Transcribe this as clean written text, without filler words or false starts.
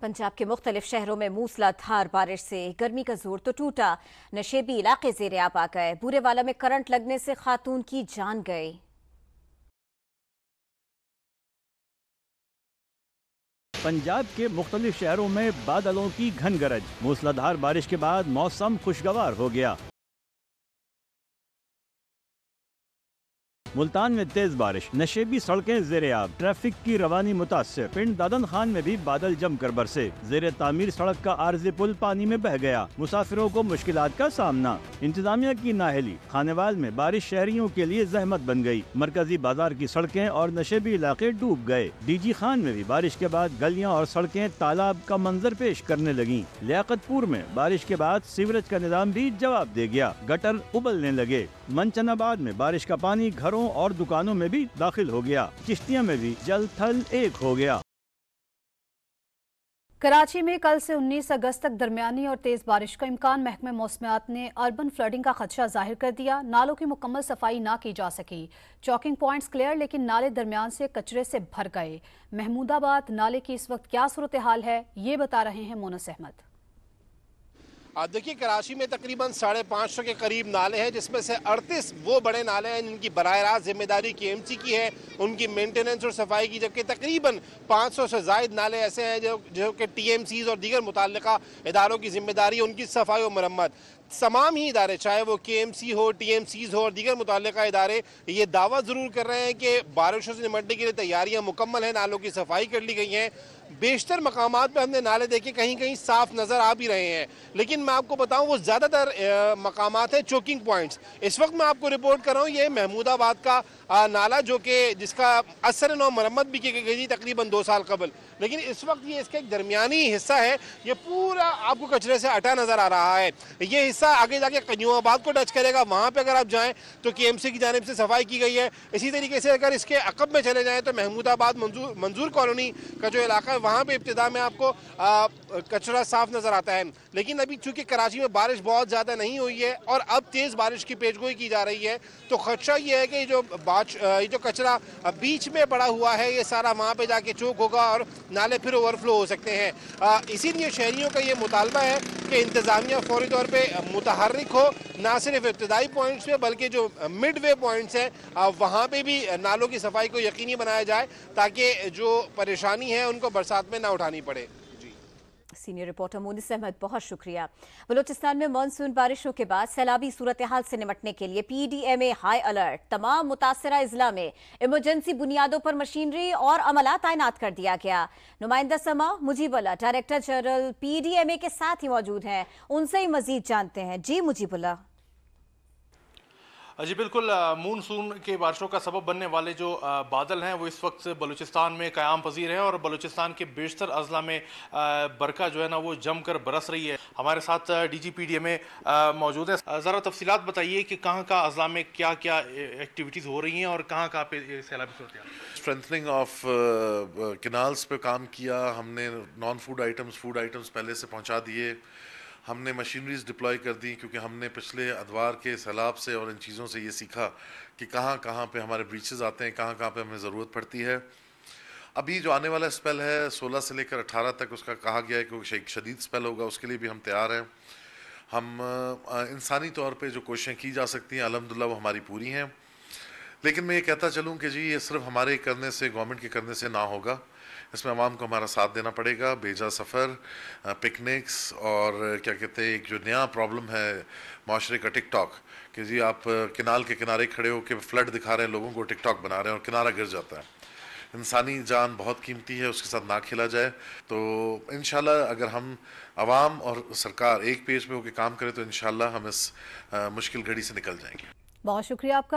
पंजाब के मुख्तलिफ शहरों में मूसलाधार बारिश से गर्मी का जोर तो टूटा। नशेबी इलाके ज़ेरे आब आ गए। बूरेवाला में करंट लगने से खातून की जान गई। पंजाब के मुख्तलिफ शहरों में बादलों की घन गरज। मूसलाधार बारिश के बाद मौसम खुशगवार हो गया। मुल्तान में तेज बारिश, नशेबी सड़कें ज़ेरे आब, ट्रैफिक की रवानी मुतासिर। पिंड दादन खान में भी बादल जमकर बरसे। ज़ेरे तामीर सड़क का आर्जी पुल पानी में बह गया। मुसाफिरों को मुश्किलात का सामना। इंतजामिया की नाहली। खानेवाल में बारिश शहरियों के लिए जहमत बन गई। मरकजी बाजार की सड़कें और नशेबी इलाके डूब गए। डीजी खान में भी बारिश के बाद गलियां और सड़कें तालाब का मंजर पेश करने लगी। लियाकतपुर में बारिश के बाद सीवरेज का निजाम भी जवाब दे गया। गटर उबलने लगे। मंचनाबाद में बारिश का पानी घरों और दुकानों में भी दाखिल हो गया। चिश्तिया में भी जल थल एक हो गया। कराची में कल से 19 अगस्त तक दरमियानी और तेज बारिश का इम्कान। महकमे मौसमियात ने अर्बन फ्लडिंग का खदशा जाहिर कर दिया। नालों की मुकम्मल सफाई ना की जा सकी। चौकिंग पॉइंट्स क्लियर, लेकिन नाले दरमियान से कचरे से भर गए। महमूदाबाद नाले की इस वक्त क्या सूरत हाल है, ये बता रहे हैं मोनस अहमद। देखिए, कराची में तकरीबन 550 के करीब नाले हैं, जिसमें से 38 वो बड़े नाले हैं जिनकी बराह रास्त जिम्मेदारी KMC की है, उनकी मेंटेनेंस और सफाई की, जबकि तकरीबन 500 से ज़ायद नाले ऐसे हैं जो कि TMCs और दीगर मुतल्लिका इदारों की जिम्मेदारी है, उनकी सफाई और मरम्मत। तमाम ही इदारे, चाहे वो KMC हो, TMCs हो और दीगर मुतल्लिका इदारे, ये दावा ज़रूर कर रहे हैं कि बारिशों से निपटने के लिए तैयारियाँ मुकम्मल हैं, नालों की सफाई कर ली गई हैं। बेशतर मकामात पे हमने नाले देखे, कहीं कहीं साफ नज़र आ भी रहे हैं, लेकिन मैं आपको बताऊं वो ज़्यादातर मकामात है चोकिंग पॉइंट्स। इस वक्त मैं आपको रिपोर्ट कर रहा हूँ, ये महमूदाबाद का नाला जो कि जिसका असर नौ मरम्मत भी की गई थी तकरीबन 2 साल कबल, लेकिन इस वक्त ये इसका एक दरमियानी हिस्सा है, ये पूरा आपको कचरे से अटा नज़र आ रहा है। ये हिस्सा आगे जाके कन्यूआबाद को टच करेगा, वहाँ पर अगर आप जाएँ तो KMC की जानिब से सफाई की गई है। इसी तरीके से अगर इसके अकब में चले जाएँ तो महमूदाबाद मंजूर कॉलोनी का जो इलाका है, वहाँ पे इब्तिदा में आपको कचरा साफ नज़र आता है। लेकिन अभी चूंकि कराची में बारिश बहुत ज़्यादा नहीं हुई है और अब तेज़ बारिश की पेशगोई की जा रही है, तो खदशा ये है कि ये जो कचरा बीच में पड़ा हुआ है, ये सारा वहाँ पे जाके चौक होगा और नाले फिर ओवरफ्लो हो सकते हैं। इसीलिए शहरियों का ये मुतालबा है कि इंतज़ामिया फौरी तौर पर मुतहर्रिक हो, ना सिर्फ इब्तदाई पॉइंट्स पे बल्कि जो मिड वे पॉइंट्स हैं वहाँ पे भी नालों की सफाई को यकीनी बनाया जाए, ताकि जो परेशानी है उनको बरसात में ना उठानी पड़े। सीनियर रिपोर्टर मोनस अहमद, बहुत शुक्रिया। बलूचिस्तान में मानसून बारिशों के बाद सैलाबी सूरत हाल से निपटने के लिए PDMA हाई अलर्ट। तमाम मुतासरा इजला में इमरजेंसी बुनियादों पर मशीनरी और अमला तैनात कर दिया गया। नुमाइंदा समा मुजीबुल्लाह डायरेक्टर जनरल PDMA के साथ ही मौजूद हैं, उनसे ही मजीद जानते हैं। जी मुजीबुल्लाह। जी बिल्कुल, मानसून के बारिशों का सबब बनने वाले जो बादल हैं वो इस वक्त बलूचिस्तान में क़याम पजीर है और बलूचिस्तान के बेशतर अजला में बरखा जो है ना वो जमकर बरस रही है। हमारे साथ DG PDMA मौजूद है। ज़रा तफसीलात बताइए कि कहाँ का अजला में क्या क्या एक्टिविटीज़ हो रही हैं और कहाँ कहाँ पे सैलाबी सूरत हाल। स्ट्रेंथनिंग ऑफ कैनाल्स पे काम किया हमने। नॉन फूड आइटम्स पहले से पहुँचा दिए। हमने मशीनरीज डिप्लॉय कर दी, क्योंकि हमने पिछले अदवार के सैलाब से और इन चीज़ों से ये सीखा कि कहाँ कहाँ पे हमारे ब्रीचेस आते हैं, कहाँ कहाँ पे हमें ज़रूरत पड़ती है। अभी जो आने वाला स्पेल है 16 से लेकर 18 तक, उसका कहा गया है कि एक शदीद स्पेल होगा, उसके लिए भी हम तैयार हैं। हम इंसानी तौर पे जो कोशिशें की जा सकती हैं अल्हम्दुलिल्लाह वो हमारी पूरी हैं। लेकिन मैं ये कहता चलूँ कि जी ये सिर्फ हमारे करने से, गवर्नमेंट के करने से ना होगा, इसमें आवाम को हमारा साथ देना पड़ेगा। बेजा सफ़र, पिकनिक्स और क्या कहते हैं, एक जो नया प्रॉब्लम है माशरे का टिकटॉक, कि जी आप किनाल के किनारे खड़े हो के फ्लड दिखा रहे हैं लोगों को, टिकटॉक बना रहे हैं और किनारा गिर जाता है। इंसानी जान बहुत कीमती है, उसके साथ ना खेला जाए। तो इंशाल्लाह अगर हम आवाम और सरकार एक पेज पे होकर काम करें तो इंशाल्लाह हम इस मुश्किल घड़ी से निकल जाएंगे। बहुत शुक्रिया आपका।